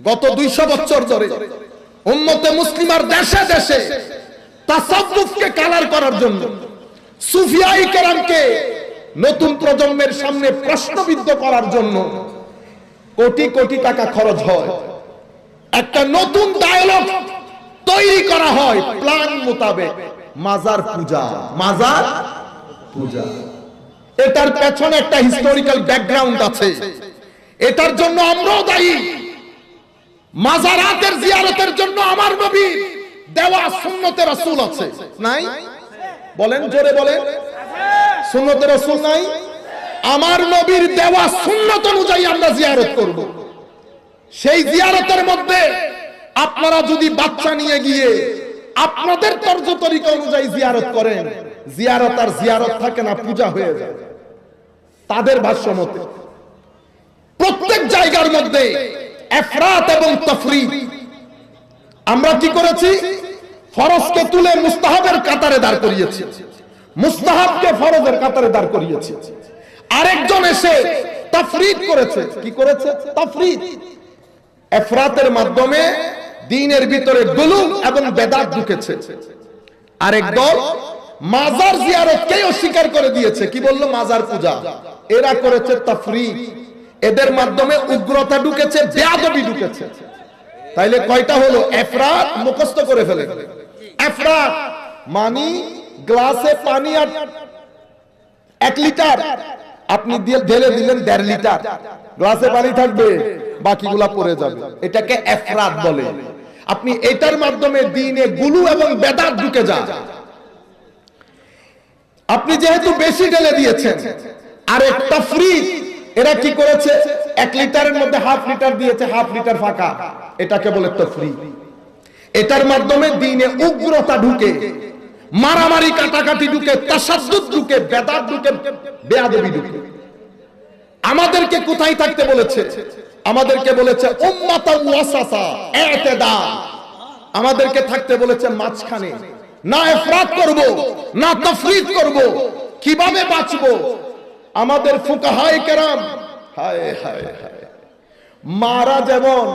গত 200 বছর ধরে উম্মতে মুসলিমার দেশে দেশে তাসাউফকে কালার করার জন্য, সুফিয়ায়ে কেরামকে নতুন প্রজন্মের সামনে প্রশ্নবিদ্ধ করার জন্য কোটি কোটি টাকা খরচ হয়। একটা নতুন ডায়ালগ তৈরি করা হয় প্ল্যান মোতাবেক, মাজার পূজা, মাজার পূজা। এটার পেছনে একটা হিস্টোরিক্যাল ব্যাকগ্রাউন্ড আছে, এটার জন্য আমরাও দায়ী। মাজারাতের জিয়ারতের জন্য আমার নবীর দেওয়া সুন্নতে রাসূল আছে, নাই? বলেন, জোরে বলেন, সুন্নতে রাসূল নাই? আমার নবীর দেওয়া সুন্নত অনুযায়ী আমরা জিয়ারত করব। সেই জিয়ারতের মধ্যে আপনারা যদি বাচ্চা নিয়ে গিয়ে আপনাদের তর্জ তরিকা অনুযায়ী জিয়ারত করেন, জিয়ারত আর জিয়ারত থাকে না, পূজা হয়ে যায়। তাদের ভাষ্য মতে প্রত্যেক জায়গার মধ্যে ইফরাত এবং তাফরিদ। আমরা কি করেছি? ফরজকে তুলে মুস্তাহাবের কাতারে দাঁড় করিয়েছি, মুস্তাহাবকে ফরজের কাতারে দাঁড় করিয়েছি। আরেকজন এসে তাফরিদ করেছে। কি করেছে? তাফরিদ। ইফরাতের মাধ্যমে দ্বীনের ভিতরে গুলু এবং বেদাত ঢুকেছে। আরেক দল মাজার জিয়ারতকেই অস্বীকার করে দিয়েছে। কি বললো? মাজার পূজা। এরা করেছে তাফরিদ। এদের মাধ্যমে উগ্রতা ঢুকেছে, বেয়াদবি ঢুকেছে। তাইলে কয়টা হলো? ইফরাত মুখস্থ করে ফেলে। ইফরাত মানে গ্লাসে পানি আর 1 লিটার আপনি ঢেলে দিলেন 1.5 লিটার, গ্লাসে পানি থাকবে, বাকিগুলা পড়ে যাবে। এটাকে ইফরাত বলে। আপনি এটার মাধ্যমে দ্বীনে গুলু এবং বেদাত ঢুকে যায়। আপনি যেহেতু বেশি ঢেলে দিয়েছেন। আর এক তাফরিদ, এরা কি করেছে? 1 লিটারের মধ্যে 1/2 লিটার দিয়েছে, 1/2 লিটার ফাঁকা। এটাকে বলে তাফরিদ। এটার মাধ্যমে দ্বীনে উগ্রতা ঢুকে, মারামারি কাটাকাটি ঢুকে, তাসাদ্দুদ ঢুকে, বেদাত ঢুকে, বেয়াদবি ঢুকে। আমাদেরকে কোথায় থাকতে বলেছে? আমাদেরকে বলেছে উম্মাতান ওয়াসাতা, ইতিদাল। আমাদেরকে থাকতে বলেছে মাঝখানে। না ইফরাত করব, না তাফরিদ করব। কিভাবে বাঁচবো? আমাদের ফুকাহায়ে কেরাম, হায় হায় হায়, মারা যেমন,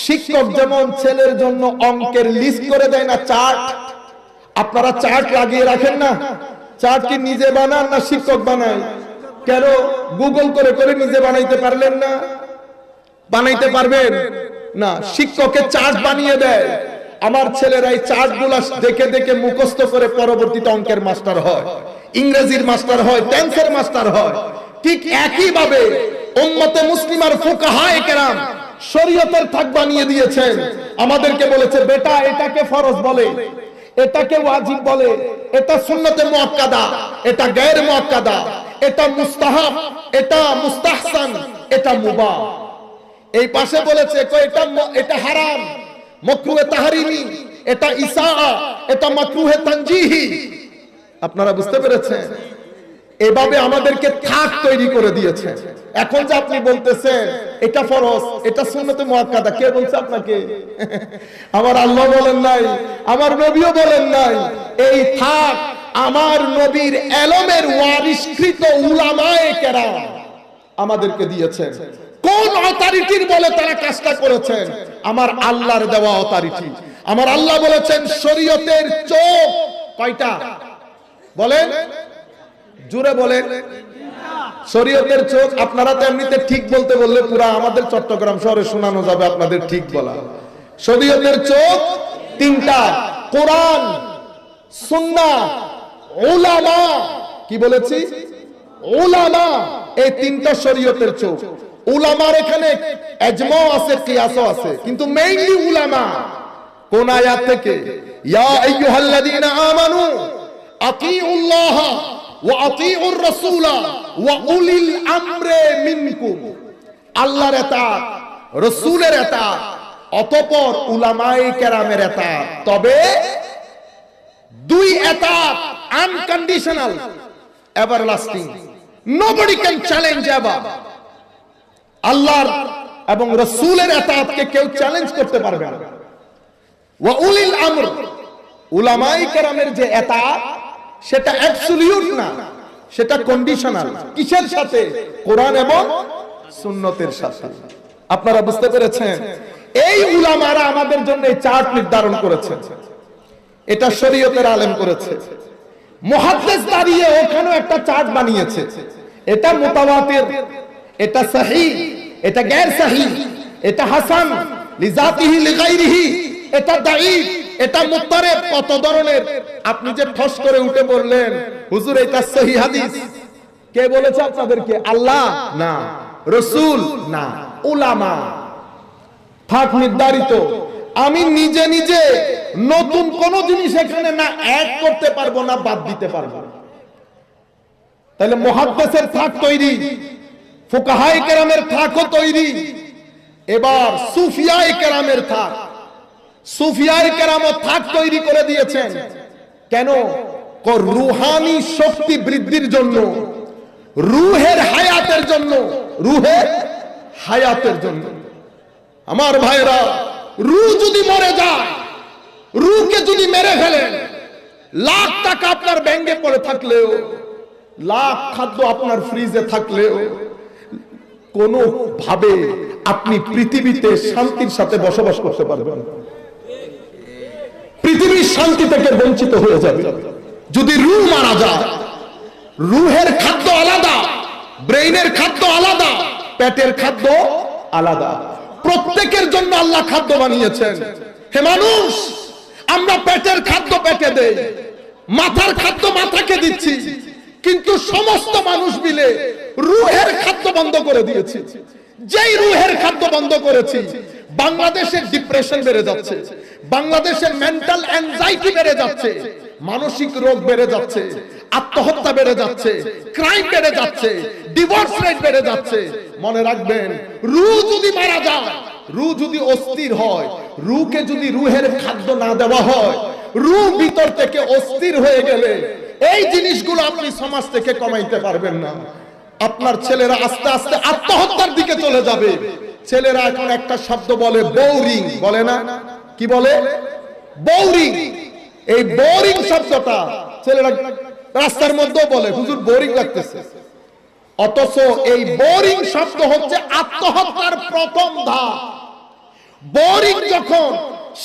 শিক্ষক যেমন ছেলের জন্য অঙ্কের লিস্ট করে দেয় না, চার্ট। আপনারা চার্ট লাগিয়ে রাখেন না? চার্ট কি নিজে বানান না শিক্ষক বানায়? কেন গুগল করে করে নিজে বানাইতে পারলেন না? বানাইতে পারবেন না? শিক্ষককে চার্ট বানিয়ে দেয়। আমার ছেলেরা এই চার্টগুলো দেখে দেখে মুখস্থ করে পরবর্তীতে অঙ্কের মাস্টার হয়, ইংরেজির মাস্টার হয়, টেন্সের মাস্টার হয়। ঠিক একই ভাবে উম্মতে মুসলিমার ফুকাহায়ে কেরাম শরীয়তের থাক বানিয়ে দিয়েছেন। আমাদেরকে বলেছে বেটা এটাকে ফরজ বলে, এটাকে ওয়াজিব বলে, এটা সুন্নতে মুআক্কাদা, এটা গায়র মুআক্কাদা, এটা মুস্তাহাব, এটা মুস্তাহসান, এটা মুবাহ। এই পাশে বলেছে এটা হারাম, মাকরুহে তাহরিমি, এটা ইসাআ, এটা মাকরুহে তানজিহি। আপনারা বুঝতে পেরেছেন? এভাবে আমাদেরকে থাক তৈরি করে দিয়েছে। এখন যে আপনি বলতেছেন এটা ফরজ, এটা সুন্নতে মুআক্কাদা, কে বলছে আপনাকে? আমার আল্লাহ বলেন নাই, আমার নবীও বলেন নাই। এই থাক আমার নবীর এলমের ওয়ারিসকৃত উলামায়ে কেরাম আমাদেরকে দিয়েছেন। কোন অথরিটির বলে তারা কাজটা করেছেন? আমার আল্লাহর দেওয়া অথরিটি। আমার আল্লাহ বলেছেন শরীয়তের চোখ কয়টা? বলেন, জোরে বলেন। শরীয়তের চোখ। আপনারা তো এমনিতে ঠিক বলতে বললে পুরা আমাদের চট্টগ্রাম শহরে শোনানো যাবে আপনাদের ঠিক বলা। শরীয়তের চোখ 3টা, কোরআন, সুন্নাহ, উলামা। কি বলেছি? উলামা। এই 3টা শরীয়তের চোখ। উলামার এখানে ইজমা আছে, কিয়াসও আছে, কিন্তু মেইনলি উলামা। কোন আয়াত থেকে? ইয়া আইয়ুহাল্লাযীনা আমানু আতিউল্লাহ ওয়া আতিউর রাসূলা ওয়া উলিল আমরি মিনকুম। আল্লাহর ইতাআত, রাসূলের ইতাআত, অতঃপর উলামায়ে কেরামের ইতাআত। তবে 2 ইতাআত unconditional, everlasting. Nobody can challenge ever. আল্লাহর এবং রাসূলের ইতাআতকে কেউ চ্যালেঞ্জ করতে পারবে না। ওয়া উলিল আমর, উলামায়ে কেরামের যে ইতাআত সেটা অ্যাবসলিউট না, সেটা কন্ডিশনাল। কিসের সাথে? কোরআন এবং সুন্নতের সাথে। আপনারা বুঝতে পেরেছেন? এই উলামারা আমাদের জন্য এই চার্ট নির্ধারণ করেছে, এটা শরীয়তের আলেম করেছে। মুহাদ্দিস দাঁড়িয়ে ওখানে একটা চার্ট বানিয়েছে, এটা মুতাওয়াতির, এটা সহিহ, এটা গায়র সহিহ, এটা হাসান লিজাতিহি লিগাইরিহি, এটা দাঈফ, এটা মুত্তারিব, কত ধরনের। আপনি যে ঠস করে উঠে বললেন হুজুর এটা সহিহ হাদিস, কে বলেছে আপনাদেরকে? আল্লাহ না, রাসূল না, উলামা। থাক নির্ধারিত। আমি নিজে নিজে নতুন কোন জিনিস এখানে না অ্যাড করতে পারবো না বাদ দিতে পারবো। তাহলে মুহাদ্দিসের থাক তৈরি, ফুকাহায়ে কেরামের থাকও তৈরি, এবার সুফিয়ায়ে কেরামের থাক। সুফিয়ায়ে কেরামও থাক তৈরি করে দিয়েছেন। কেন? রুহানি শক্তি বৃদ্ধির জন্য, রুহের হায়াতের জন্য, রুহের হায়াতের জন্য। আমার ভাইরা, রূহ যদি মরে যায়, রূহকে যদি মেরে ফেলেন, লাখ টাকা আপনার ব্যাংকে পড়ে থাকলেও, লাখ খাদ্য আপনার ফ্রিজে থাকলেও, কোন ভাবে আপনি পৃথিবীতে শান্তির সাথে বসবাস করতে পারবেন না। পৃথিবীর শান্তি থেকে বঞ্চিত হয়ে যাবে যদি রূহ মারা যায়। রূহের খাদ্য আলাদা, ব্রেইনের খাদ্য আলাদা, পেটের খাদ্য আলাদা। প্রত্যেকের জন্য আল্লাহ খাদ্য বানিয়েছেন। হে মানুষ, আমরা পেটের খাদ্য পেটে দেই, মাথার খাদ্য মাথাকে দিচ্ছি, কিন্তু সমস্ত মানুষ মিলে রূহের খাদ্য বন্ধ করে দিয়েছি। যেই রূহের খাদ্য বন্ধ করেছি, বাংলাদেশের ডিপ্রেশন বেড়ে যাচ্ছে, বাংলাদেশের মেন্টাল অ্যাংজাইটি বেড়ে যাচ্ছে, মানসিক রোগ বেড়ে যাচ্ছে, আত্মহত্যা বেড়ে যাচ্ছে, ক্রাইম বেড়ে যাচ্ছে, ডিভোর্স রেট বেড়ে যাচ্ছে। মনে রাখবেন, রূহ যদি মারা যায়, রূহ যদি অস্থির হয়, রূহকে যদি রূহের খাদ্য না দেওয়া হয়, রূহ ভিতর থেকে অস্থির হয়ে গেলে এই জিনিসগুলো আপনি সমাজ থেকে কমাইতে পারবেন না। আপনার ছেলেরা আস্তে আস্তে আত্মহত্যার দিকে চলে যাবে। ছেলেরা এখন একটা শব্দ বলে বোরিং, বলে না? কি বলে? বোরিং। এই বোরিং শব্দটা ছেলেরা রাস্তার মধ্যেও বলে, হুজুর বোরিং লাগতেছে। অথচ এই বোরিং শব্দ হচ্ছে আত্মহত্যার প্রথম ধাপ। বোরিং যখন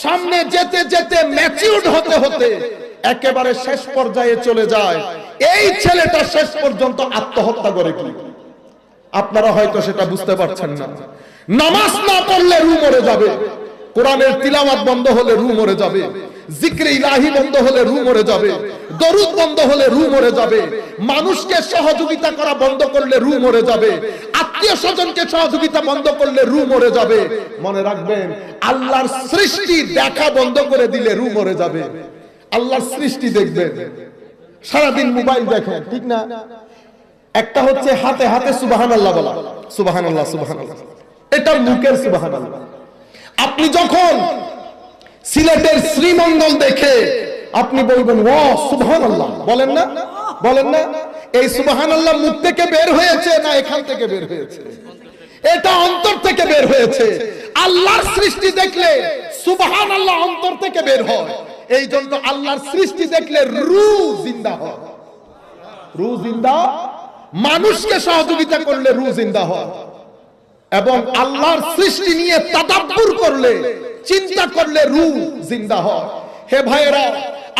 সামনে যেতে যেতে ম্যাচিউরড হতে হতে একেবারে শেষ পর্যায়ে চলে যায়, এই ছেলেটা শেষ পর্যন্ত আত্মহত্যা করে কি? আপনারা হয়তো সেটা বুঝতে পারছেন না। নামাজ না পড়লে রূহ মরে যাবে, কোরআনের তিলাওয়াত বন্ধ হলে রূহ মরে যাবে, জিক্রে ইলাহি বন্ধ হলে রূহ মরে যাবে, দরুদ বন্ধ হলে রূহ মরে যাবে, মানুষকে সহযোগিতা করা বন্ধ করলে রূহ মরে যাবে, আত্মীয় স্বজনকে সহযোগিতা বন্ধ করলে রূহ মরে যাবে। মনে রাখবেন, আল্লাহর সৃষ্টি দেখা বন্ধ করে দিলে রূহ মরে যাবে। আল্লাহর সৃষ্টি দেখবেন, সারাদিন মোবাইল দেখেন, ঠিক না? একটা হচ্ছে হাতে হাতে সুবহানাল্লাহ বলা, সুবহানাল্লাহ সুবহানাল্লাহ, এটা মুখের সুবহানাল্লাহ। আপনি যখন সিলেটের শ্রীমঙ্গল দেখে আপনি বলবেন ওয়া সুবহানাল্লাহ, বলেন না? বলেন না? এই সুবহানাল্লাহ মুখ থেকে বের হয়েছে না এখান থেকে বের হয়েছে? এটা অন্তর থেকে বের হয়েছে। আল্লাহর সৃষ্টি দেখলে সুবহানাল্লাহ অন্তর থেকে বের হয়। এই জন্য আল্লাহর সৃষ্টি দেখলে রূহ জিন্দা হয়। রূহ জিন্দা, মানুষকে সহযোগিতা করলে রূহ জিন্দা হয়। এবং আল্লাহর সৃষ্টি নিয়ে তাদাব্বুর করলে, চিন্তা করলে রূহ জিন্দা হয়। হে ভাইয়েরা,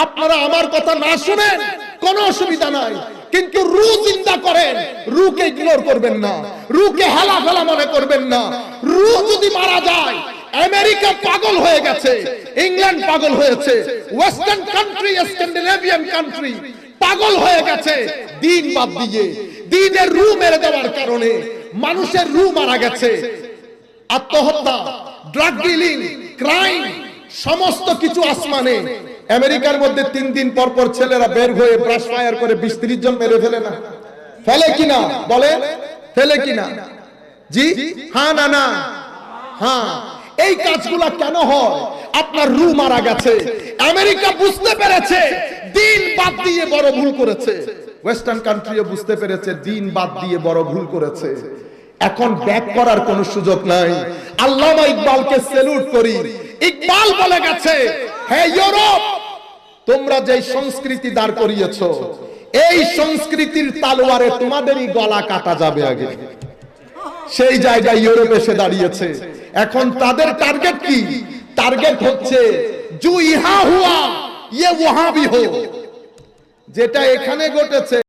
আপনারা আমার কথা না শুনেন কোনো অসুবিধা নাই, কিন্তু রূহ জিন্দা করেন, রূহকে ইগনোর করবেন না, রূহকে হেলাফেলা মনে করবেন না। রূহ যদি মারা যায়, আমেরিকা পাগল হয়ে গেছে, ইংল্যান্ড পাগল হয়েছে, ওয়েস্টার্ন কান্ট্রি, স্ক্যান্ডিনেভিয়ান কান্ট্রি পাগল হয়ে গেছে দিন বাদ দিয়ে। দিনের রূহ মেরে দেওয়ার কারণে মানুষের রূহ মারা গেছে। আত্মহত্যা, ড্রাগ ডিলিং, ক্রাইম, সমস্ত কিছু আসমানে। আমেরিকার মধ্যে 3 দিন পর পর ছেলেরা বের হয়ে ব্রাশ ফায়ার করে 20-30 জন মেরে ফেলে না? ফেলে কিনা বলেন? ফেলে কিনা? জি, হ্যাঁ না না? হ্যাঁ। এই কাজগুলা কেন হয়? আপনার রূহ মারা গেছে। আমেরিকা বুঝতে পেরেছে দিন বাদ দিয়ে বড় ভুল করেছে, ওয়েস্টার্ন কান্ট্রিও বুঝতে পেরেছে দিন বাদ দিয়ে বড় ভুল করেছে। এখন ব্যাক করার কোনো সুযোগ নাই। আল্লামা ইকবালকে স্যালুট করি। ইকবাল বলে গেছে, হে ইউরোপ, তোমরা যে সংস্কৃতি দাঁড় করিয়েছো, এই সংস্কৃতির তালোয়ারে তোমাদেরই গলা কাটা যাবে আগে। সেই জায়গায় ইউরোপ এসে দাঁড়িয়েছে। এখন তাদের টার্গেট কি? টার্গেট হচ্ছে জু ইহা হুয়া ইয়ে ওয়াহা ভি হো, যেটা এখানে ঘটেছে